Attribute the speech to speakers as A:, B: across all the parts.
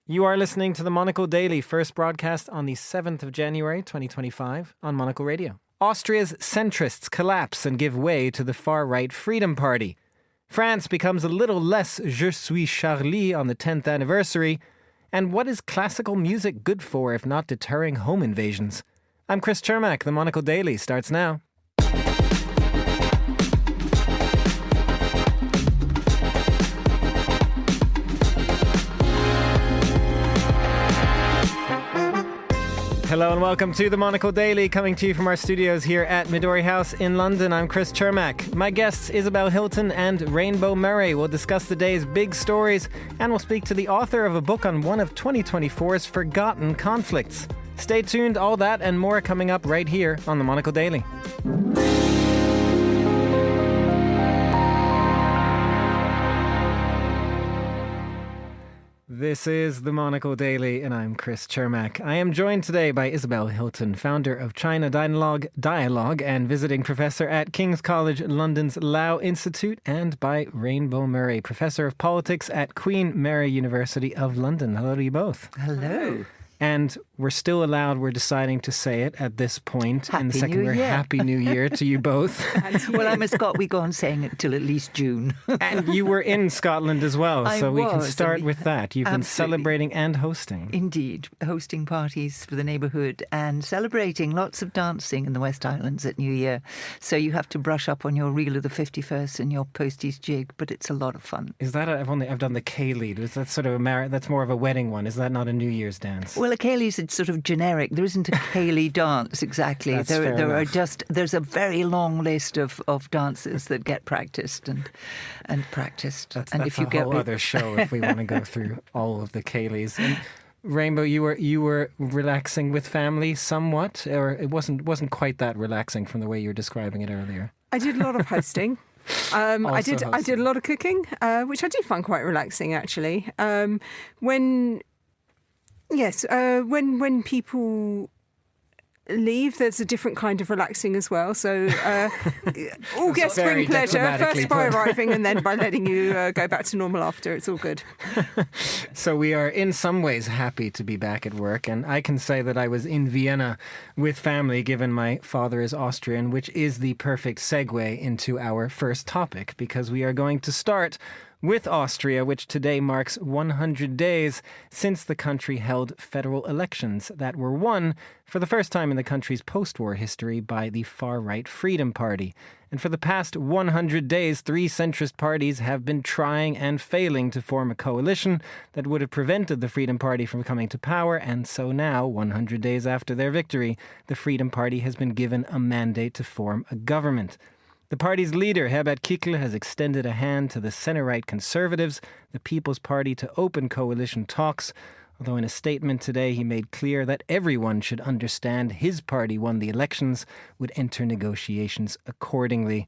A: You are listening to the Monocle Daily, first broadcast on the 7th of January 2025 on Monocle Radio. Austria's centrists collapse and give way to the far-right Freedom Party. France becomes a little less Je suis Charlie on the 10th anniversary. And what is classical music good for if not deterring home invasions? I'm Chris Chermak. The Monocle Daily starts now. Hello and welcome to the Monocle Daily, coming to you from our studios here at Midori House in London. I'm Chris Chermak. My guests Isabel Hilton and Rainbow Murray will discuss the day's big stories, and we'll speak to the author of a book on one of 2024's forgotten conflicts. Stay tuned, all that and more coming up right here on the Monocle Daily. This is the Monocle Daily, and I'm Chris Chermak. I am joined today by Isabel Hilton, founder of China Dialogue and visiting professor at King's College London's Lau Institute, and by Rainbow Murray, professor of politics at Queen Mary University of London. Hello to you both.
B: Hello.
A: And we're still allowed, we're deciding to say it at this point in the second
B: New
A: year.
B: Year.
A: Happy New Year to you both.
B: Well, I'm a Scot. We go on saying it till at least June.
A: And you were in Scotland as well, so we can start with that. You've been celebrating and hosting.
B: Indeed, hosting parties for the neighbourhood and celebrating lots of dancing in the West Islands at New Year. So you have to brush up on your reel of the 51st and your posties jig, but it's a lot of fun.
A: Is that I've done the K-lead. Is that sort of that's more of a wedding one? Is that not a New Year's dance?
B: Well, a Cayley's is sort of generic. There isn't a Cayley dance exactly. There's a very long list of dances that get practiced and practiced.
A: That's
B: if
A: a
B: you
A: whole other show if we want to go through all of the Cayleys. And Rainbow, you were relaxing with family somewhat, or it wasn't quite that relaxing from the way you were describing it earlier.
C: I did a lot of hosting. I did a lot of cooking, which I do find quite relaxing actually. When people leave, there's a different kind of relaxing as well. So all guests bring pleasure, first by arriving and then by letting you go back to normal after. It's all good.
A: So we are in some ways happy to be back at work, and I can say that I was in Vienna with family, given my father is Austrian, which is the perfect segue into our first topic, because we are going to start with Austria, which today marks 100 days since the country held federal elections that were won for the first time in the country's post-war history by the far-right Freedom Party. And for the past 100 days, three centrist parties have been trying and failing to form a coalition that would have prevented the Freedom Party from coming to power. And so now, 100 days after their victory, the Freedom Party has been given a mandate to form a government. The party's leader, Herbert Kickl, has extended a hand to the centre-right Conservatives, the People's Party, to open coalition talks, although in a statement today he made clear that everyone should understand his party won the elections, would enter negotiations accordingly.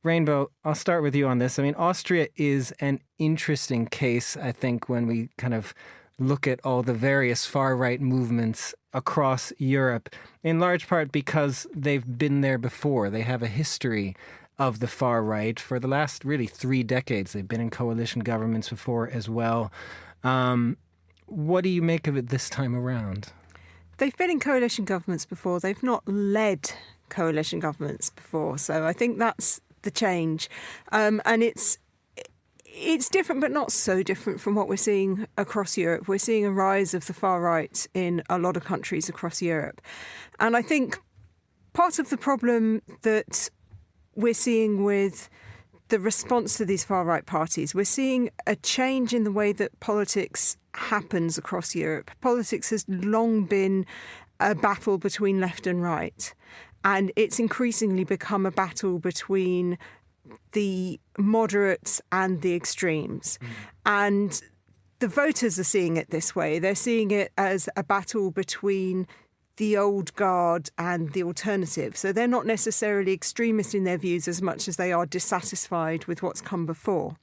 A: Rainbow, I'll start with you on this. I mean, Austria is an interesting case, I think, when we kind of look at all the various far-right movements across Europe, in large part because they've been there before. They have a history of the far right for the last really 3 decades. They've been in coalition governments before as well. What do you make of it this time around?
C: They've been in coalition governments before. They've not led coalition governments before. So I think that's the change. And it's different, but not so different from what we're seeing across Europe. We're seeing a rise of the far right in a lot of countries across Europe. And I think part of the problem that we're seeing with the response to these far right parties, we're seeing a change in the way that politics happens across Europe. Politics has long been a battle between left and right, and it's increasingly become a battle between the moderates and the extremes. And the voters are seeing it this way. They're seeing it as a battle between the old guard and the alternative. So they're not necessarily extremist in their views as much as they are dissatisfied with what's come before.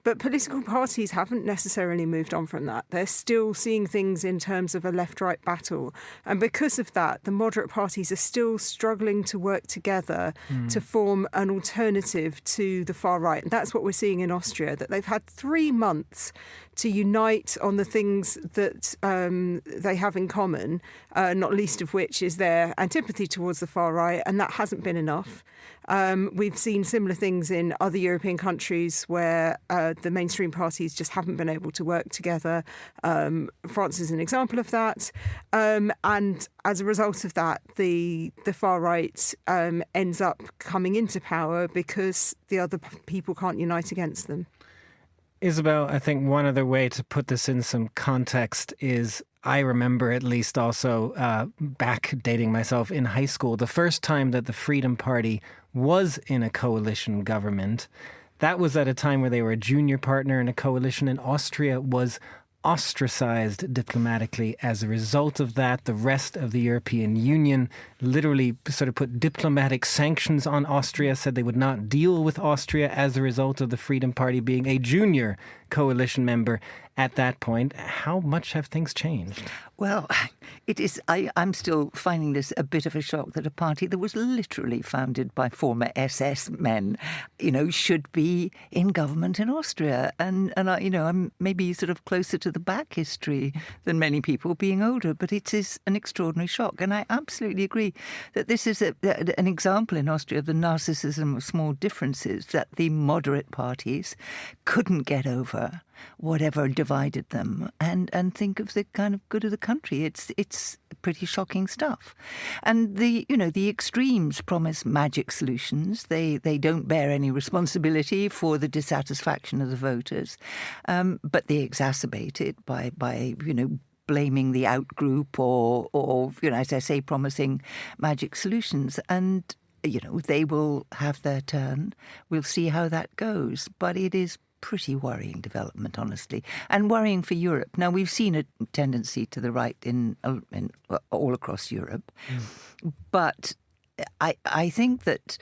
C: But political parties haven't necessarily moved on from that. They're still seeing things in terms of a left-right battle. And because of that, the moderate parties are still struggling to work together to form an alternative to the far right. And that's what we're seeing in Austria, that they've had 3 months to unite on the things that they have in common, not least of which is their antipathy towards the far right, and that hasn't been enough. We've seen similar things in other European countries where the mainstream parties just haven't been able to work together. France is an example of that. And as a result of that, the far right ends up coming into power because the other people can't unite against them.
A: Isabel, I think one other way to put this in some context is I remember at least also back dating myself in high school, the first time that the Freedom Party was in a coalition government. That was at a time where they were a junior partner in a coalition, and Austria was ostracized diplomatically as a result of that. The rest of the European Union literally sort of put diplomatic sanctions on Austria, said they would not deal with Austria as a result of the Freedom Party being a junior coalition member at that point. How much have things changed?
B: Well, it is. I'm still finding this a bit of a shock that a party that was literally founded by former SS men, should be in government in Austria. And I'm maybe sort of closer to the back history than many people, being older. But it is an extraordinary shock. And I absolutely agree that this is an example in Austria of the narcissism of small differences that the moderate parties couldn't get over, whatever divided them, and think of the kind of good of the country. It's pretty shocking stuff. And the extremes promise magic solutions. They don't bear any responsibility for the dissatisfaction of the voters, but they exacerbate it by blaming the out-group or as I say, promising magic solutions. And they will have their turn. We'll see how that goes. But it is pretty worrying development, honestly, and worrying for Europe. Now, we've seen a tendency to the right in all across Europe, but I think that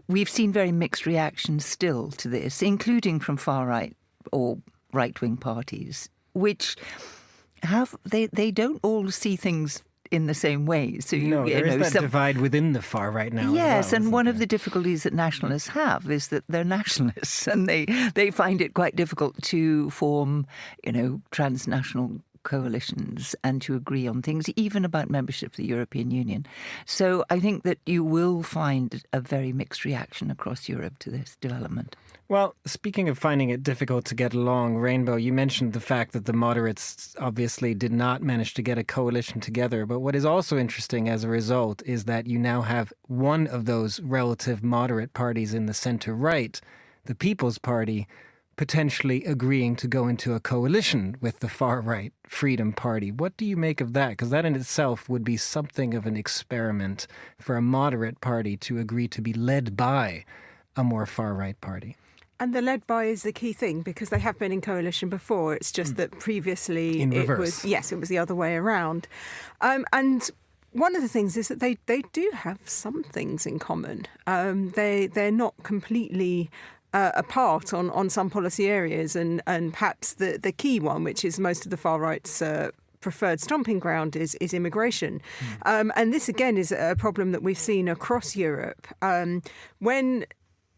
B: we've seen very mixed reactions still to this, including from far right or right-wing parties, which they don't all see things in the same way. So
A: there is that divide within the far right now.
B: Yes,
A: as well,
B: and one of the difficulties that nationalists have is that they're nationalists, and they find it quite difficult to form, transnational coalitions and to agree on things, even about membership of the European Union. So I think that you will find a very mixed reaction across Europe to this development.
A: Well, speaking of finding it difficult to get along, Rainbow, you mentioned the fact that the moderates obviously did not manage to get a coalition together. But what is also interesting as a result is that you now have one of those relative moderate parties in the center-right, the People's Party, potentially agreeing to go into a coalition with the far-right Freedom Party. What do you make of that? Because that in itself would be something of an experiment for a moderate party to agree to be led by a more far-right party.
C: And the led by is the key thing, because they have been in coalition before. It's just that previously it was the other way around. And one of the things is that they do have some things in common. They're not completely apart on some policy areas, and perhaps the key one, which is most of the far right's preferred stomping ground, is immigration. And this again is a problem that we've seen across Europe. When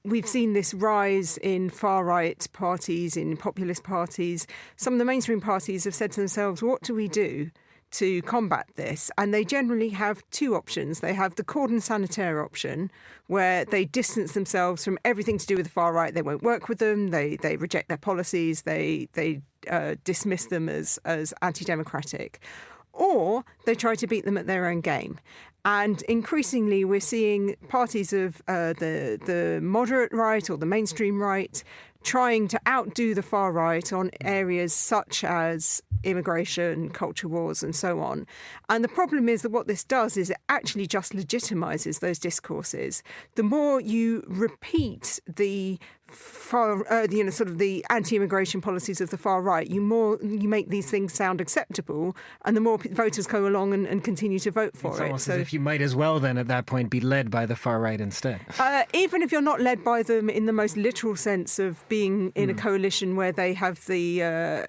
C: we've seen this rise in far-right parties, in populist parties, some of the mainstream parties have said to themselves, what do we do to combat this? And they generally have two options. They have the cordon sanitaire option, where they distance themselves from everything to do with the far right. They won't work with them. They reject their policies. They dismiss them as anti-democratic. Or they try to beat them at their own game. And increasingly, we're seeing parties of the moderate right or the mainstream right trying to outdo the far right on areas such as immigration, culture wars, and so on. And the problem is that what this does is it actually just legitimizes those discourses. The more you repeat the sort of the anti-immigration policies of the far right, you make these things sound acceptable, and the more voters go along and continue to vote for it.
A: It's almost as if you might as well then at that point be led by the far right instead.
C: Even if you're not led by them in the most literal sense of being in a coalition where they have the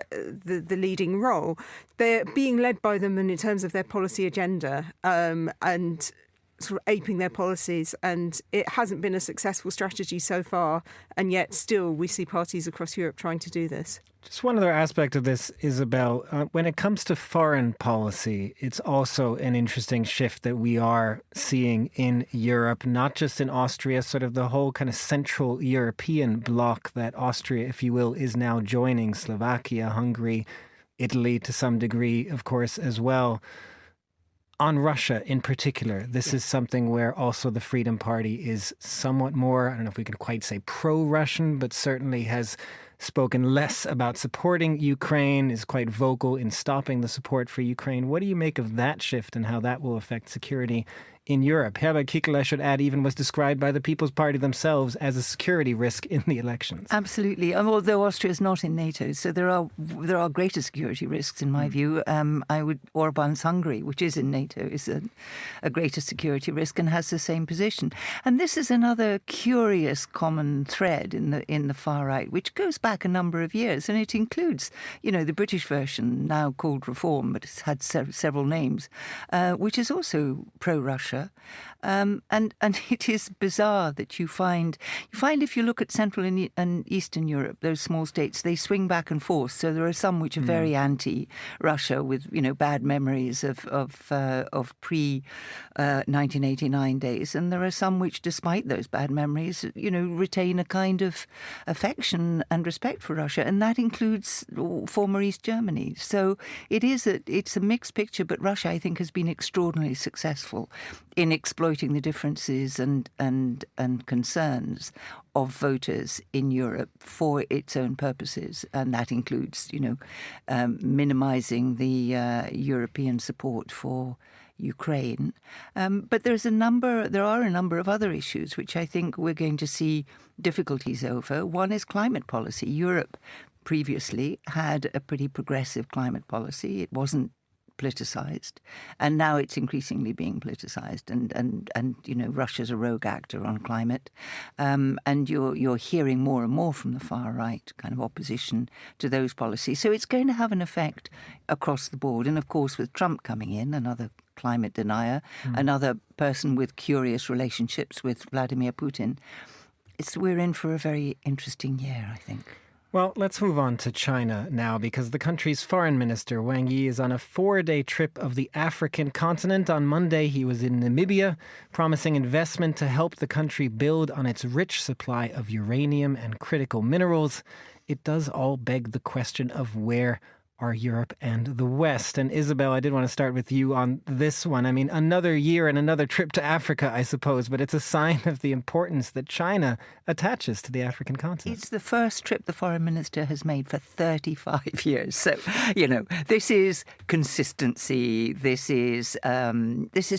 C: leading role, they're being led by them in terms of their policy agenda and sort of aping their policies, and it hasn't been a successful strategy so far, and yet still we see parties across Europe trying to do this.
A: Just one other aspect of this, Isabel. When it comes to foreign policy, it's also an interesting shift that we are seeing in Europe, not just in Austria, sort of the whole kind of Central European bloc that Austria, if you will, is now joining, Slovakia, Hungary, Italy to some degree, of course, as well. On Russia in particular, this is something where also the Freedom Party is somewhat more, I don't know if we can quite say pro-Russian, but certainly has spoken less about supporting Ukraine, is quite vocal in stopping the support for Ukraine. What do you make of that shift and how that will affect security in Europe? Herbert Kickl, I should add, even was described by the People's Party themselves as a security risk in the elections.
B: Absolutely. Although Austria is not in NATO, so there are greater security risks in my view. Orban's Hungary, which is in NATO, is a greater security risk and has the same position. And this is another curious common thread in the far right, which goes back a number of years, and it includes, the British version, now called Reform, but it's had several names, which is also pro-Russia. And it is bizarre that you find if you look at Central and Eastern Europe, those small states, they swing back and forth. So there are some which are very anti-Russia with bad memories of pre-1989 days, and there are some which, despite those bad memories, retain a kind of affection and respect for Russia, and that includes former East Germany. So it's a mixed picture, but Russia, I think, has been extraordinarily successful in exploiting the differences and concerns of voters in Europe for its own purposes, and that includes, minimizing the European support for Ukraine. But there are a number of other issues which I think we're going to see difficulties over. One is climate policy. Europe previously had a pretty progressive climate policy. It wasn't politicized, and now it's increasingly being politicized, and Russia's a rogue actor on climate, and you're hearing more and more from the far right kind of opposition to those policies. So it's going to have an effect across the board, and of course with Trump coming in, another climate denier, another person with curious relationships with Vladimir Putin, we're in for a very interesting year, I think.
A: Well, let's move on to China now, because the country's foreign minister, Wang Yi, is on a 4-day trip of the African continent. On Monday, he was in Namibia, promising investment to help the country build on its rich supply of uranium and critical minerals. It does all beg the question of where are Europe and the West. And Isabel, I did want to start with you on this one. I mean, another year and another trip to Africa, I suppose, but it's a sign of the importance that China attaches to the African continent.
B: It's the first trip the foreign minister has made for 35 years. So, this is consistency. This is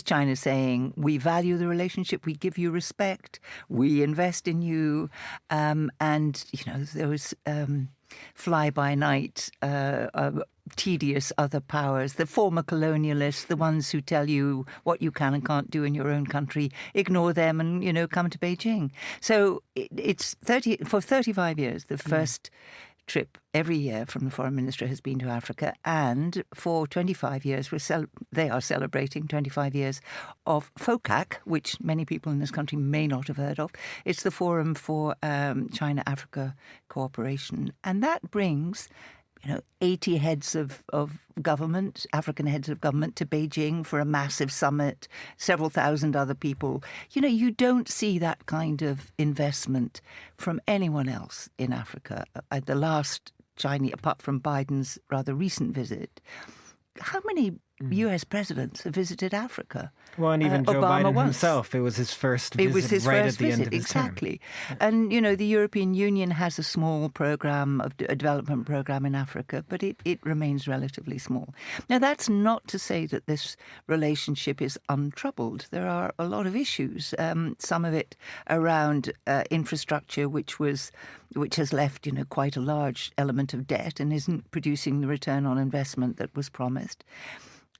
B: China saying, we value the relationship, we give you respect, we invest in you. There was fly-by-night, tedious other powers, the former colonialists, the ones who tell you what you can and can't do in your own country, ignore them and, come to Beijing. So it's 35 years, the first trip every year from the foreign minister has been to Africa, and for 25 years they are celebrating 25 years of FOCAC, which many people in this country may not have heard of. It's the Forum for China-Africa Cooperation, and that brings 80 heads of government, African heads of government, to Beijing for a massive summit, several thousand other people. You don't see that kind of investment from anyone else in Africa. The last Chinese, apart from Biden's rather recent visit, how many US presidents have visited Africa.
A: Well, and even Joe
B: Obama
A: Biden
B: once.
A: himself, it was his first visit
B: It was his
A: right
B: first
A: at the end
B: visit,
A: of his
B: exactly.
A: term.
B: And, the European Union has a small program, a development program in Africa, but it remains relatively small. Now, that's not to say that this relationship is untroubled. There are a lot of issues, some of it around infrastructure, which has left, quite a large element of debt and isn't producing the return on investment that was promised.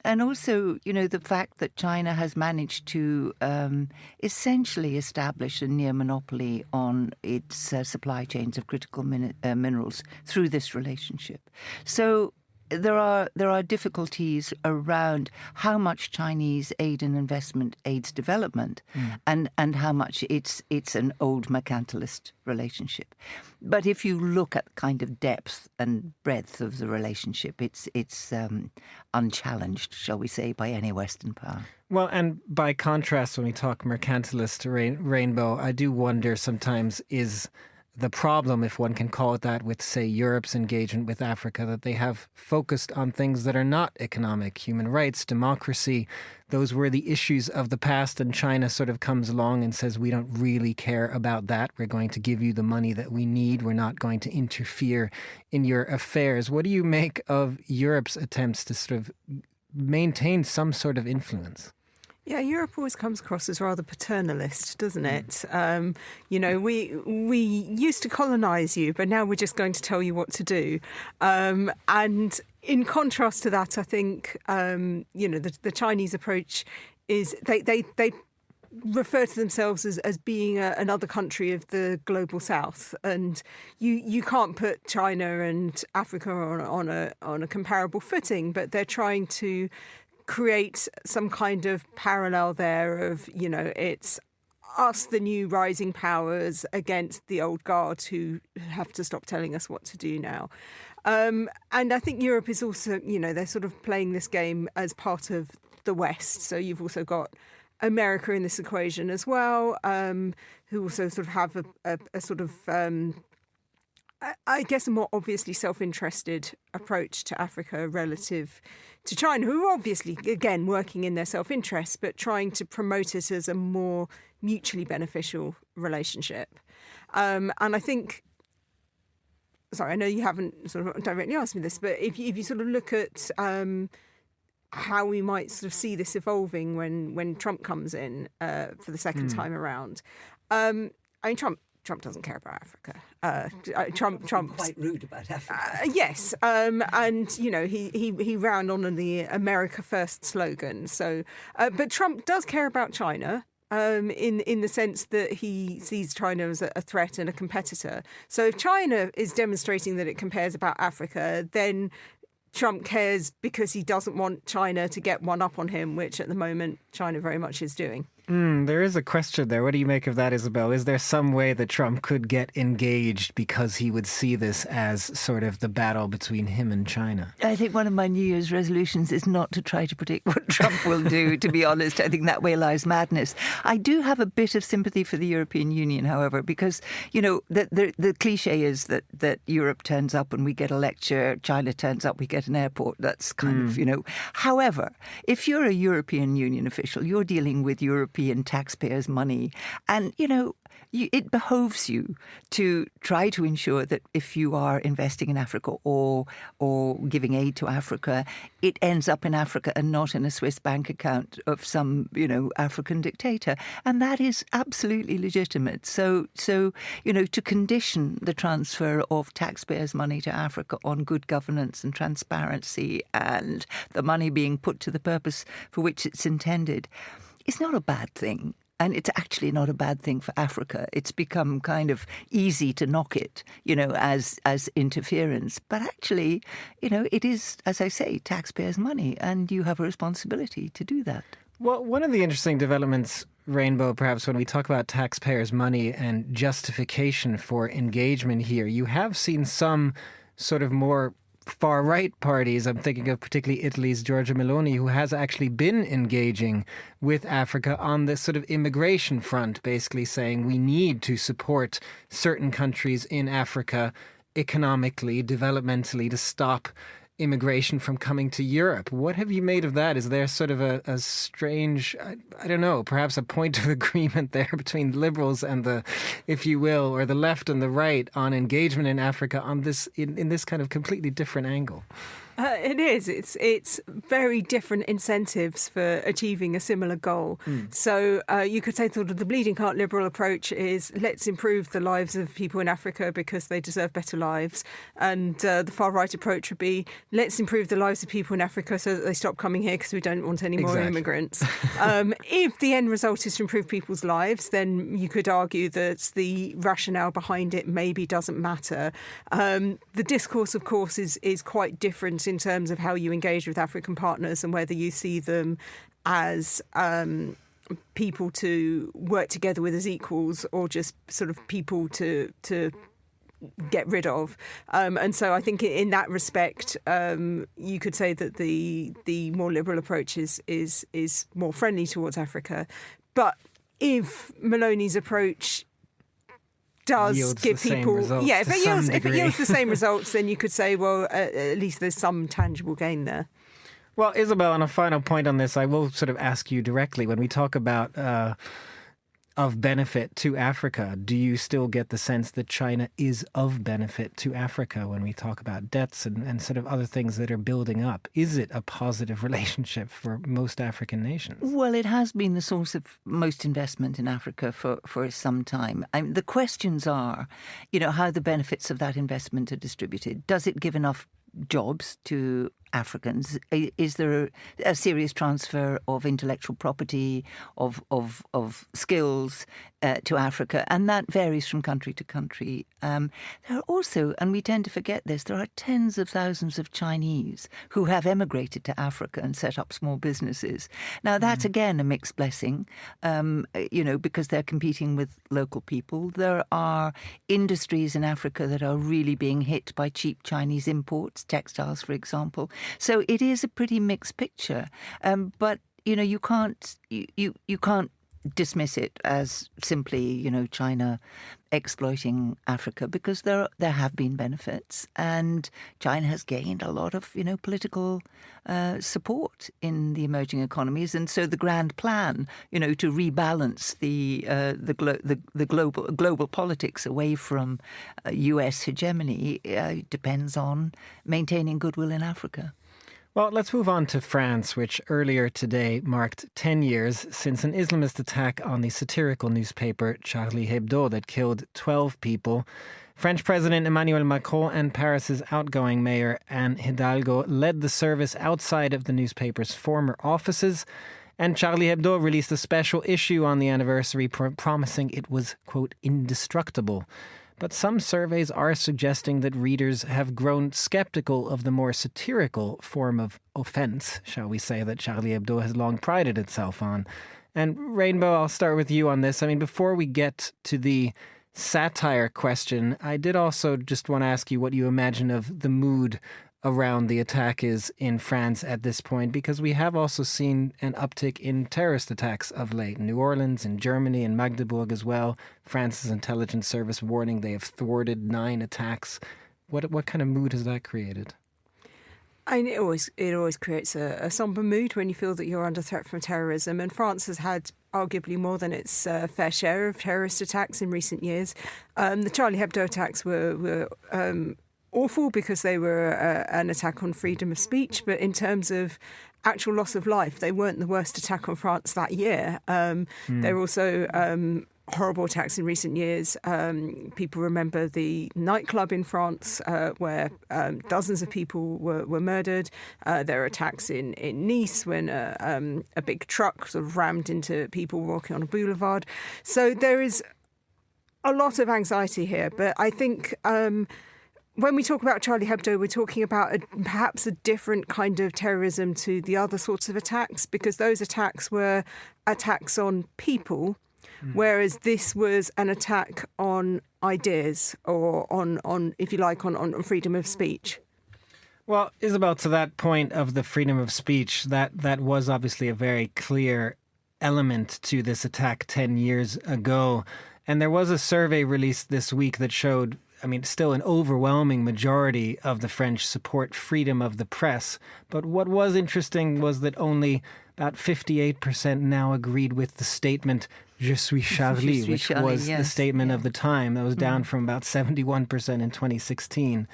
B: And also, the fact that China has managed to essentially establish a near monopoly on its supply chains of critical minerals through this relationship. So there are difficulties around how much Chinese aid and investment aids development, and how much it's an old mercantilist relationship. But if you look at the kind of depth and breadth of the relationship, it's unchallenged, shall we say, by any Western power.
A: Well, and by contrast, when we talk mercantilist rainbow, I do wonder sometimes, is the problem, if one can call it that, with, say, Europe's engagement with Africa, that they have focused on things that are not economic, human rights, democracy. Those were the issues of the past, and China sort of comes along and says, we don't really care about that. We're going to give you the money that we need. We're not going to interfere in your affairs. What do you make of Europe's attempts to sort of maintain some sort of influence?
C: Yeah, Europe always comes across as rather paternalist, doesn't it? We used to colonise you, but now we're just going to tell you what to do. And in contrast to that, I think, the Chinese approach is they refer to themselves as being another country of the global south, and you can't put China and Africa on a comparable footing, but they're trying to create some kind of parallel there of, it's us, the new rising powers, against the old guard who have to stop telling us what to do now. And I think Europe is also, they're sort of playing this game as part of the West. So you've also got America in this equation as well, who also sort of have a sort of, I guess, a more obviously self-interested approach to Africa relative to China, who are obviously, again, working in their self-interest, but trying to promote it as a more mutually beneficial relationship. And I think, sorry, I know you haven't sort of directly asked me this, but if you sort of look at how we might sort of see this evolving when Trump comes in for the second time around, Trump doesn't care about Africa. Trump's
B: quite rude about Africa.
C: Yes, and he ran on the America First slogan. So, but Trump does care about China. In the sense that he sees China as a threat and a competitor. So if China is demonstrating that it cares about Africa, then Trump cares because he doesn't want China to get one up on him, which at the moment China very much is doing.
A: There is a question there. What do you make of that, Isabel? Is there some way that Trump could get engaged because he would see this as sort of the battle between him and China?
B: I think one of my New Year's resolutions is not to try to predict what Trump will do, to be honest. I think that way lies madness. I do have a bit of sympathy for the European Union, however, because, the cliche is that Europe turns up and we get a lecture, China turns up, we get an airport. That's kind of, However, if you're a European Union official, you're dealing with European taxpayers' money. And, it behoves you to try to ensure that if you are investing in Africa or giving aid to Africa, it ends up in Africa and not in a Swiss bank account of some, African dictator. And that is absolutely legitimate. So, to condition the transfer of taxpayers' money to Africa on good governance and transparency and the money being put to the purpose for which it's intended, it's not a bad thing. And it's actually not a bad thing for Africa. It's become kind of easy to knock it, as interference. But actually, it is, as I say, taxpayers' money, and you have a responsibility to do that.
A: Well, one of the interesting developments, Rainbow, perhaps when we talk about taxpayers' money and justification for engagement here, you have seen some sort of more far-right parties. I'm thinking of particularly Italy's Giorgia Meloni, who has actually been engaging with Africa on this sort of immigration front, basically saying we need to support certain countries in Africa economically, developmentally, to stop immigration from coming to Europe. What have you made of that? Is there sort of a strange, I don't know, perhaps a point of agreement there between liberals and the, if you will, or the left and the right on engagement in Africa on this in this kind of completely different angle?
C: It is. It's very different incentives for achieving a similar goal. So you could say sort of the bleeding heart liberal approach is let's improve the lives of people in Africa because they deserve better lives. And the far right approach would be let's improve the lives of people in Africa so that they stop coming here because we don't want any more immigrants. If the end result is to improve people's lives, then you could argue that the rationale behind it maybe doesn't matter. The discourse, of course, is quite different in terms of how you engage with African partners and whether you see them as people to work together with as equals or just sort of people to get rid of. And so I think in that respect, you could say that the more liberal approach is more friendly towards Africa. But if Maloney's approach does
A: yields
C: give people, if it yields the same results, then you could say, well, at least there's some tangible gain there.
A: Well, Isabel, on a final point on this, I will sort of ask you directly. When we talk about of benefit to Africa, do you still get the sense that China is of benefit to Africa when we talk about debts and sort of other things that are building up? Is it a positive relationship for most African nations?
B: Well, it has been the source of most investment in Africa for some time. The questions are, how the benefits of that investment are distributed. Does it give enough jobs to Africans? Is there a serious transfer of intellectual property, of skills to Africa? And that varies from country to country. There are also, and we tend to forget this, there are tens of thousands of Chinese who have emigrated to Africa and set up small businesses. Now, that's again a mixed blessing, because they're competing with local people. There are industries in Africa that are really being hit by cheap Chinese imports, textiles, for example. So it is a pretty mixed picture, but you can't dismiss it as simply China exploiting Africa, because there have been benefits, and China has gained a lot of political support in the emerging economies, and so the grand plan to rebalance the global politics away from US hegemony depends on maintaining goodwill in Africa.
A: Well, let's move on to France, which earlier today marked 10 years since an Islamist attack on the satirical newspaper Charlie Hebdo that killed 12 people. French President Emmanuel Macron and Paris's outgoing mayor Anne Hidalgo led the service outside of the newspaper's former offices. And Charlie Hebdo released a special issue on the anniversary promising it was, quote, indestructible. But some surveys are suggesting that readers have grown skeptical of the more satirical form of offense, shall we say, that Charlie Hebdo has long prided itself on. And Rainbow, I'll start with you on this. I mean, before we get to the satire question, I did also just want to ask you what you imagine of the mood around the attack is in France at this point, because we have also seen an uptick in terrorist attacks of late. New Orleans, in Germany, and Magdeburg as well. France's intelligence service warning they have thwarted 9 attacks. What kind of mood has that created?
C: It always creates a sombre mood when you feel that you're under threat from terrorism, and France has had arguably more than its fair share of terrorist attacks in recent years. The Charlie Hebdo attacks were awful because they were an attack on freedom of speech, but in terms of actual loss of life, they weren't the worst attack on France that year. There were also horrible attacks in recent years. People remember the nightclub in France where dozens of people were murdered. There are attacks in Nice when a big truck sort of rammed into people walking on a boulevard. So there is a lot of anxiety here, but I think when we talk about Charlie Hebdo, we're talking about perhaps a different kind of terrorism to the other sorts of attacks, because those attacks were attacks on people, whereas this was an attack on ideas or on if you like, on freedom of speech.
A: Well, Isabel, to that point of the freedom of speech, that was obviously a very clear element to this attack 10 years ago. And there was a survey released this week that showed I mean, still an overwhelming majority of the French support freedom of the press. But what was interesting was that only about 58% now agreed with the statement, Je suis Charlie, which was the statement of the time. That was down from about 71% in 2016.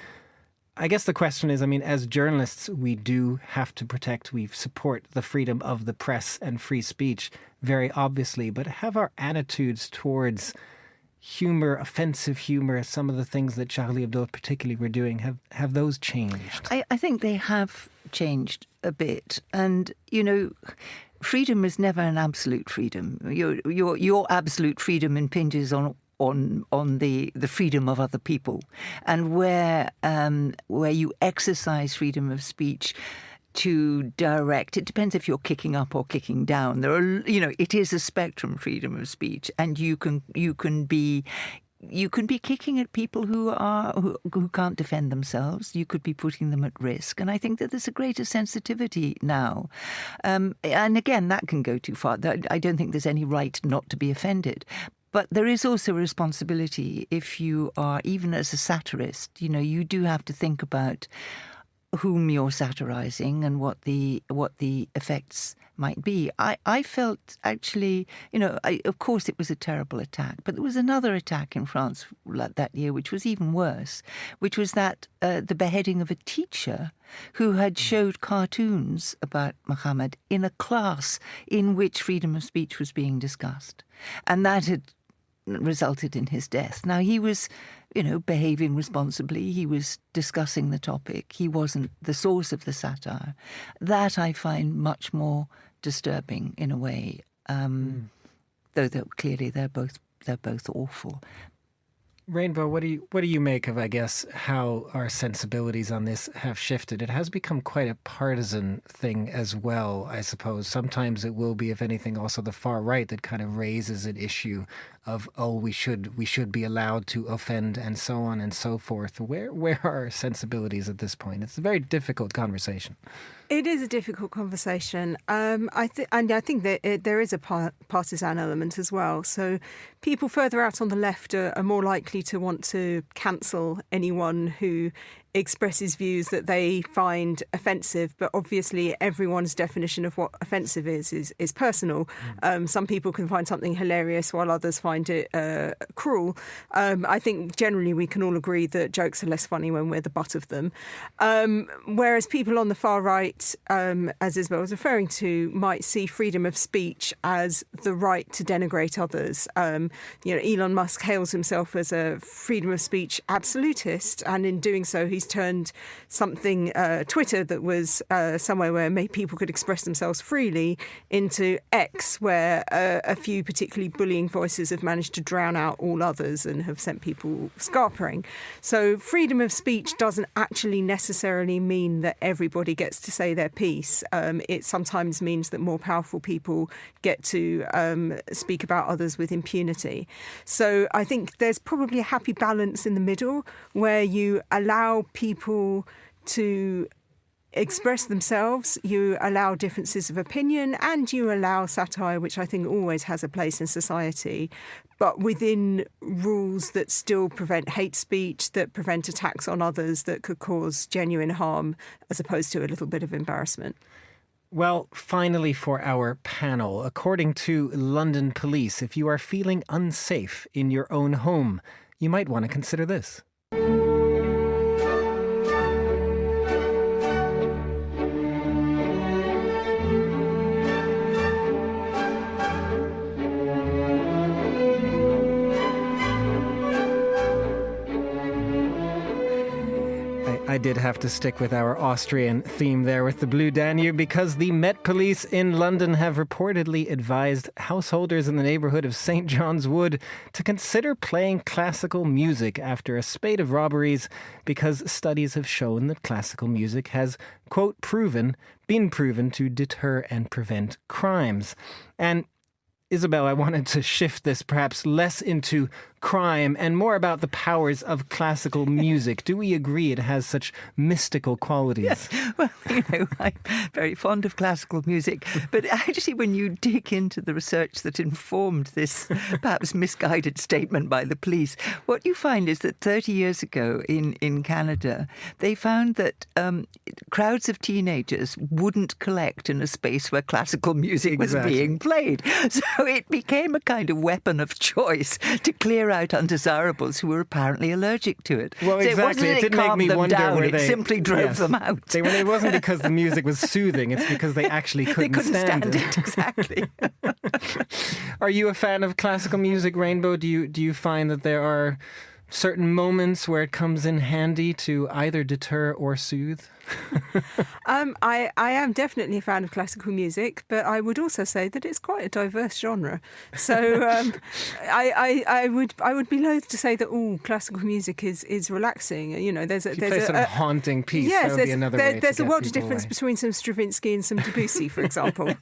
A: I guess the question is, I mean, as journalists, we do have to protect, we support the freedom of the press and free speech, very obviously, but have our attitudes towards humor, offensive humor, some of the things that Charlie Hebdo particularly were doing, have those changed?
B: I think they have changed a bit. And, you know, freedom is never an absolute freedom. Your absolute freedom impinges on the freedom of other people. And where you exercise freedom of speech to direct, it depends if you're kicking up or kicking down. There are, you know, it is a spectrum, freedom of speech, and you can be kicking at people who can't defend themselves. You could be putting them at risk. And I think that there's a greater sensitivity now. And again, that can go too far. I don't think there's any right not to be offended. But there is also a responsibility if you are, even as a satirist, you know, you do have to think about whom you're satirizing and what the effects might be. I felt actually, you know, of course it was a terrible attack, but there was another attack in France that year which was even worse, which was that the beheading of a teacher who had showed cartoons about Muhammad in a class in which freedom of speech was being discussed. And that had resulted in his death. Now, he was, you know, behaving responsibly. He was discussing the topic. He wasn't the source of the satire. That I find much more disturbing in a way, though clearly they're both awful.
A: Rainbow, what do you make of, I guess, how our sensibilities on this have shifted? It has become quite a partisan thing as well, I suppose. Sometimes it will be, if anything, also the far right that kind of raises an issue of, oh, we should be allowed to offend and so on and so forth. Where are our sensibilities at this point? It's a very difficult conversation.
C: It is a difficult conversation. I think that there is a partisan element as well. So people further out on the left are more likely to want to cancel anyone who expresses views that they find offensive, but obviously everyone's definition of what offensive is personal. Some people can find something hilarious while others find it cruel. I think generally we can all agree that jokes are less funny when we're the butt of them. Whereas people on the far right, as Isabel was referring to, might see freedom of speech as the right to denigrate others. You know, Elon Musk hails himself as a freedom of speech absolutist, and in doing so he's turned something, Twitter, that was somewhere where people could express themselves freely, into X, where a few particularly bullying voices have managed to drown out all others and have sent people scarpering. So freedom of speech doesn't actually necessarily mean that everybody gets to say their piece. It sometimes means that more powerful people get to speak about others with impunity. So I think there's probably a happy balance in the middle where you allow people to express themselves, you allow differences of opinion, and you allow satire, which I think always has a place in society, but within rules that still prevent hate speech, that prevent attacks on others that could cause genuine harm, as opposed to a little bit of embarrassment.
A: Well, finally for our panel, according to London police, if you are feeling unsafe in your own home, you might want to consider this. I did have to stick with our Austrian theme there with the Blue Danube, because the Met Police in London have reportedly advised householders in the neighbourhood of St. John's Wood to consider playing classical music after a spate of robberies, because studies have shown that classical music has, quote, been proven to deter and prevent crimes. And Isabel, I wanted to shift this perhaps less into crime and more about the powers of classical music. Do we agree it has such mystical qualities?
B: Yes. Well, I'm very fond of classical music, but actually when you dig into the research that informed this perhaps misguided statement by the police, what you find is that 30 years ago in Canada, they found that crowds of teenagers wouldn't collect in a space where classical music was being played. So it became a kind of weapon of choice to clear out undesirables who were apparently allergic to it.
A: Well,
B: so
A: exactly.
B: It
A: did make me wonder
B: down,
A: where
B: it
A: they
B: simply drove them out.
A: It wasn't because the music was soothing, it's because they actually couldn't stand
B: it. Exactly.
A: Are you a fan of classical music, Rainbow? Do you find that there are certain moments where it comes in handy to either deter or soothe?
C: I am definitely a fan of classical music, but I would also say that it's quite a diverse genre. So I would be loath to say that classical music is relaxing. There's
A: a haunting piece.
C: Yes,
A: that would be another way
C: there's
A: to
C: a
A: get
C: world of
A: people
C: difference
A: away.
C: between some Stravinsky and some Debussy, for example.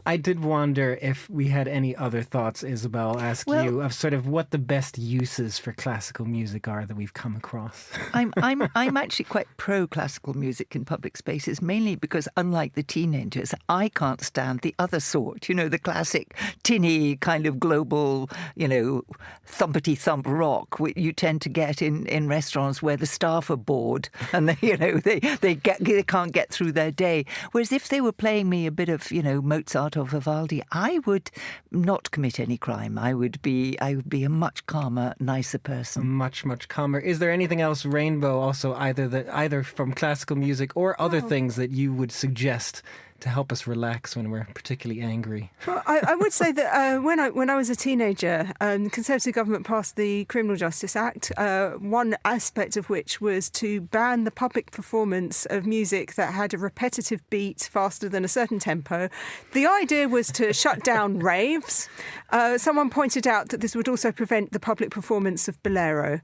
A: I did wonder if we had any other thoughts, Isabel. I'll ask you of sort of what the best uses for classical music are that we've come across.
B: I'm actually quite pro classical music in public spaces, mainly because unlike the teenagers, I can't stand the other sort. The classic tinny kind of global, thumpity thump rock you tend to get in restaurants where the staff are bored and they can't get through their day. Whereas if they were playing me a bit of Mozart or Vivaldi, I would not commit any crime. I would be a much calmer, nicer person.
A: Much calmer. Is there anything else, Rainbow, also either from classical music or other things that you would suggest to help us relax when we're particularly angry?
C: Well, I would say that when I was a teenager, the Conservative government passed the Criminal Justice Act, one aspect of which was to ban the public performance of music that had a repetitive beat faster than a certain tempo. The idea was to shut down raves. Someone pointed out that this would also prevent the public performance of Bolero.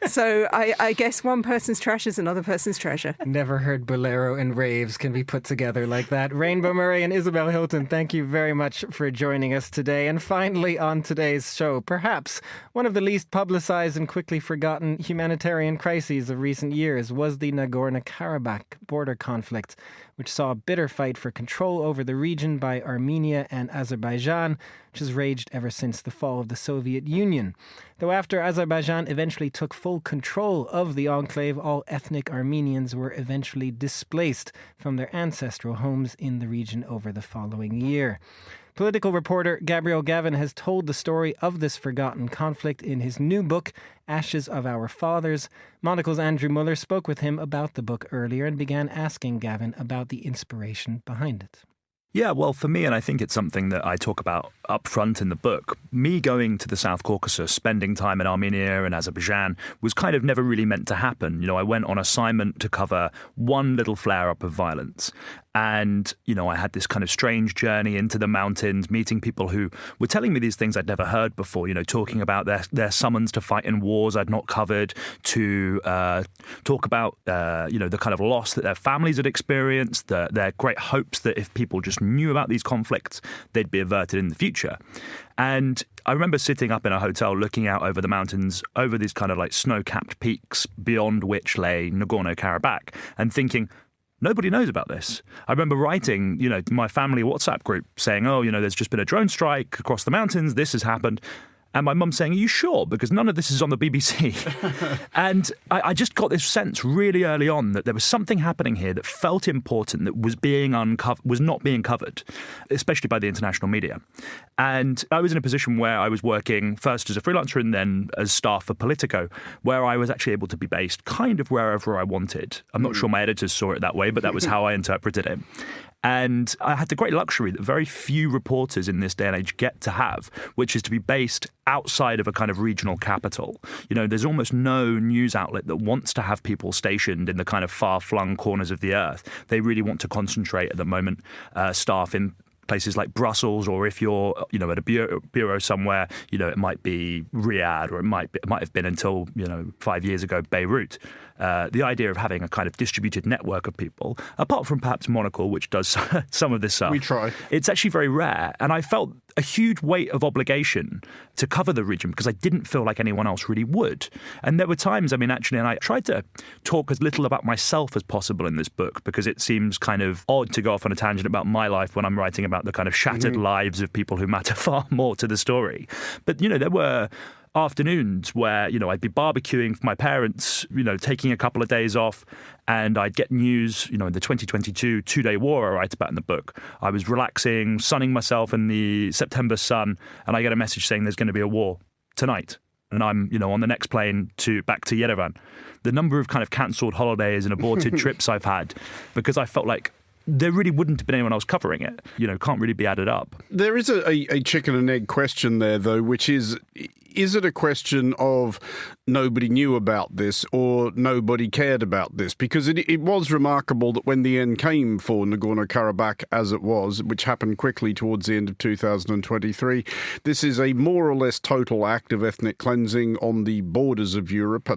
C: So I guess one person's trash is another person's treasure.
A: Never heard Bolero and raves can be put together like that. Rainbow Murray and Isabel Hilton, thank you very much for joining us today. And finally on today's show, perhaps one of the least publicized and quickly forgotten humanitarian crises of recent years was the Nagorno-Karabakh border conflict, which saw a bitter fight for control over the region by Armenia and Azerbaijan, which has raged ever since the fall of the Soviet Union. Though after Azerbaijan eventually took full control of the enclave, all ethnic Armenians were eventually displaced from their ancestral homes in the region over the following year. Political reporter Gabriel Gavin has told the story of this forgotten conflict in his new book, Ashes of Our Fathers. Monocle's Andrew Muller spoke with him about the book earlier and began asking Gavin about the inspiration behind it.
D: Yeah, well, for me, and I think it's something that I talk about up front in the book, me going to the South Caucasus, spending time in Armenia and Azerbaijan was kind of never really meant to happen. I went on assignment to cover one little flare-up of violence. And, I had this kind of strange journey into the mountains, meeting people who were telling me these things I'd never heard before, talking about their summons to fight in wars I'd not covered, to talk about, the kind of loss that their families had experienced, their great hopes that if people just knew about these conflicts, they'd be averted in the future. And I remember sitting up in a hotel looking out over the mountains, over these kind of like snow-capped peaks beyond which lay Nagorno-Karabakh, and thinking, nobody knows about this. I remember writing, my family WhatsApp group saying, there's just been a drone strike across the mountains. This has happened. And my mum saying, are you sure? Because none of this is on the BBC. And I just got this sense really early on that there was something happening here that felt important, that was was not being covered, especially by the international media. And I was in a position where I was working first as a freelancer and then as staff for Politico, where I was actually able to be based kind of wherever I wanted. I'm not sure my editors saw it that way, but that was how I interpreted it. And I had the great luxury that very few reporters in this day and age get to have, which is to be based outside of a kind of regional capital. There's almost no news outlet that wants to have people stationed in the kind of far-flung corners of the earth. They really want to concentrate at the moment staff in places like Brussels, or if you're, at a bureau somewhere, it might be Riyadh, or it might have been until, 5 years ago, Beirut. the idea of having a kind of distributed network of people, apart from perhaps Monocle, which does some of this stuff.
E: We try.
D: It's actually very rare. And I felt a huge weight of obligation to cover the region because I didn't feel like anyone else really would. And there were times, and I tried to talk as little about myself as possible in this book because it seems kind of odd to go off on a tangent about my life when I'm writing about the kind of shattered lives of people who matter far more to the story. But, there were afternoons where, I'd be barbecuing for my parents, taking a couple of days off, and I'd get news, in the 2022 two-day war I write about in the book. I was relaxing, sunning myself in the September sun, and I get a message saying there's going to be a war tonight. And I'm, on the next plane back to Yerevan. The number of kind of cancelled holidays and aborted trips I've had because I felt like there really wouldn't have been anyone else covering it. Can't really be added up.
E: There is a chicken and egg question there, though, which is it a question of nobody knew about this or nobody cared about this? Because it was remarkable that when the end came for Nagorno-Karabakh, as it was, which happened quickly towards the end of 2023, this is a more or less total act of ethnic cleansing on the borders of Europe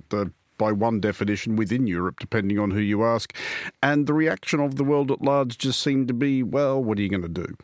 E: by one definition, within Europe, depending on who you ask. And the reaction of the world at large just seemed to be, well, what are you going to do?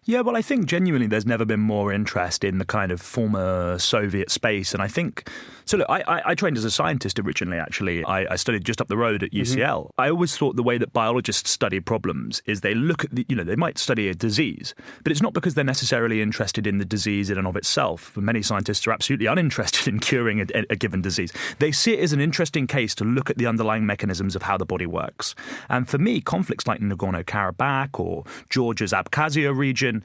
D: Yeah, well, I think genuinely there's never been more interest in the kind of former Soviet space. And I think, so look, I trained as a scientist originally, actually. I studied just up the road at UCL. I always thought the way that biologists study problems is they look at, they might study a disease, but it's not because they're necessarily interested in the disease in and of itself. Many scientists are absolutely uninterested in curing a given disease. They see it as an interesting case to look at the underlying mechanisms of how the body works. And for me, conflicts like Nagorno-Karabakh or Georgia's Abkhazia region,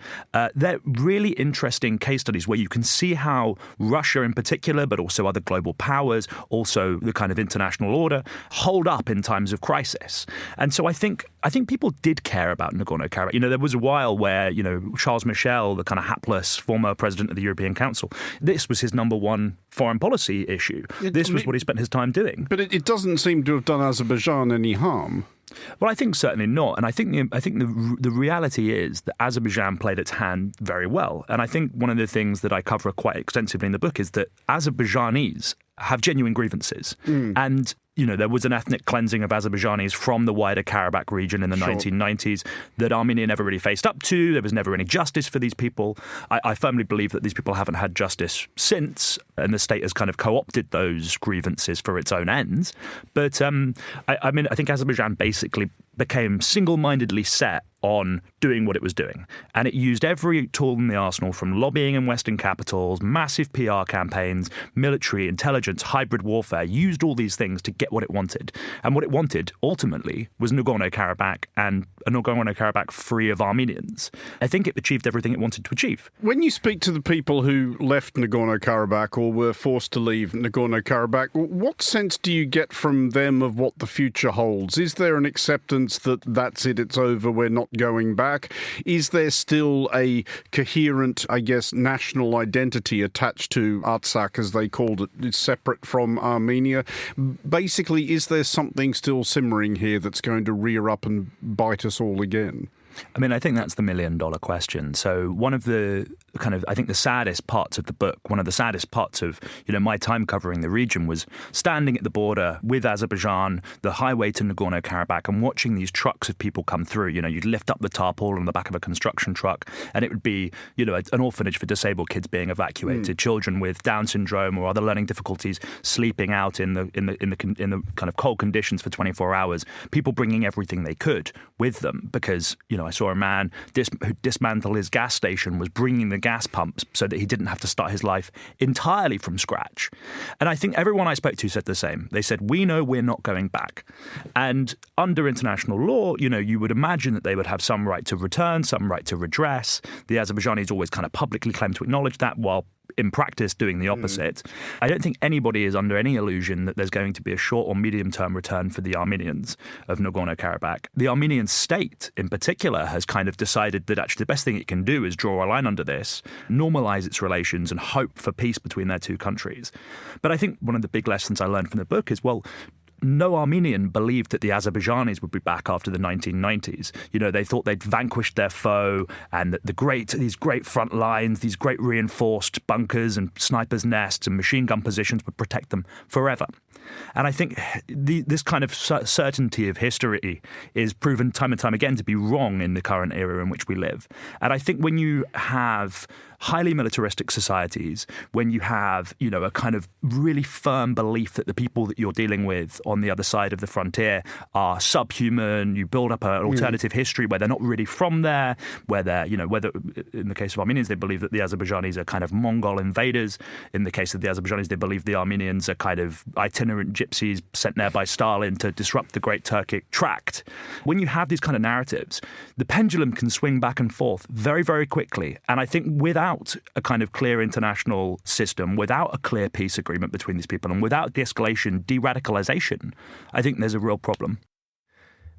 D: they're really interesting case studies where you can see how Russia in particular, but also other global powers, also the kind of international order, hold up in times of crisis. And so I think people did care about Nagorno-Karabakh. There was a while where, Charles Michel, the kind of hapless former president of the European Council, this was his number one foreign policy issue. This was what he spent his time doing.
E: But it doesn't seem to have done Azerbaijan any harm.
D: Well, I think certainly not. And I think the reality is that Azerbaijan played its hand very well. And I think one of the things that I cover quite extensively in the book is that Azerbaijanis have genuine grievances. And there was an ethnic cleansing of Azerbaijanis from the wider Karabakh region in the 1990s that Armenia never really faced up to. There was never any justice for these people. I firmly believe that these people haven't had justice since, and the state has kind of co-opted those grievances for its own ends. But I think Azerbaijan basically became single-mindedly set on doing what it was doing. And it used every tool in the arsenal, from lobbying in Western capitals, massive PR campaigns, military, intelligence, hybrid warfare, used all these things to get what it wanted. And what it wanted, ultimately, was Nagorno-Karabakh, and a Nagorno-Karabakh free of Armenians. I think it achieved everything it wanted to achieve.
E: When you speak to the people who left Nagorno-Karabakh or were forced to leave Nagorno-Karabakh, what sense do you get from them of what the future holds? Is there an acceptance that that's it, it's over, we're not going back? Is there still a coherent, national identity attached to Artsakh, as they called it, separate from Armenia? Basically, is there something still simmering here that's going to rear up and bite us all again?
D: I think that's the million-dollar question. So one of the I think the saddest parts of the book, one of the saddest parts of, my time covering the region was standing at the border with Azerbaijan, the highway to Nagorno-Karabakh, and watching these trucks of people come through. You'd lift up the tarpaulin on the back of a construction truck, and it would be, an orphanage for disabled kids being evacuated, children with Down syndrome or other learning difficulties sleeping out in the kind of cold conditions for 24 hours, people bringing everything they could with them because, I saw a man who dismantled his gas station, was bringing the gas pumps so that he didn't have to start his life entirely from scratch. And I think everyone I spoke to said the same. They said, we know we're not going back. And under international law, you would imagine that they would have some right to return, some right to redress. The Azerbaijanis always kind of publicly claim to acknowledge that, while in practice doing the opposite. I don't think anybody is under any illusion that there's going to be a short or medium-term return for the Armenians of Nagorno-Karabakh. The Armenian state, in particular, has kind of decided that actually the best thing it can do is draw a line under this, normalise its relations and hope for peace between their two countries. But I think one of the big lessons I learned from the book is, well, no Armenian believed that the Azerbaijanis would be back after the 1990s. You know, they thought they'd vanquished their foe, and that these great front lines, these great reinforced bunkers and snipers' nests and machine gun positions would protect them forever. And I think this kind of certainty of history is proven time and time again to be wrong in the current era in which we live. And I think when you have highly militaristic societies, when you have, you know, a kind of really firm belief that the people that you're dealing with on the other side of the frontier are subhuman, you build up an alternative history where they're not really from there, where they're, you know, whether in the case of Armenians, they believe that the Azerbaijanis are kind of Mongol invaders. In the case of the Azerbaijanis, they believe the Armenians are kind of itinerant gypsies sent there by Stalin to disrupt the Great Turkic Tract. When you have these kind of narratives, the pendulum can swing back and forth very, very quickly. And I think without a kind of clear international system, without a clear peace agreement between these people, and without de-escalation, de-radicalization, I think there's a real problem.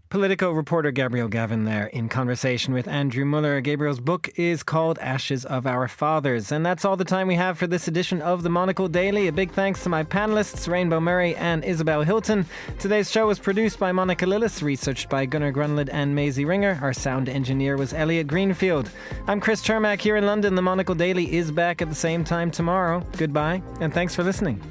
A: Politico reporter Gabriel Gavin there in conversation with Andrew Muller. Gabriel's book is called Ashes of Our Fathers. And that's all the time we have for this edition of the Monocle Daily. A big thanks to my panellists, Rainbow Murray and Isabel Hilton. Today's show was produced by Monica Lillis, researched by Gunnar Grunlid and Maisie Ringer. Our sound engineer was Elliot Greenfield. I'm Chris Chermak here in London. The Monocle Daily is back at the same time tomorrow. Goodbye, and thanks for listening.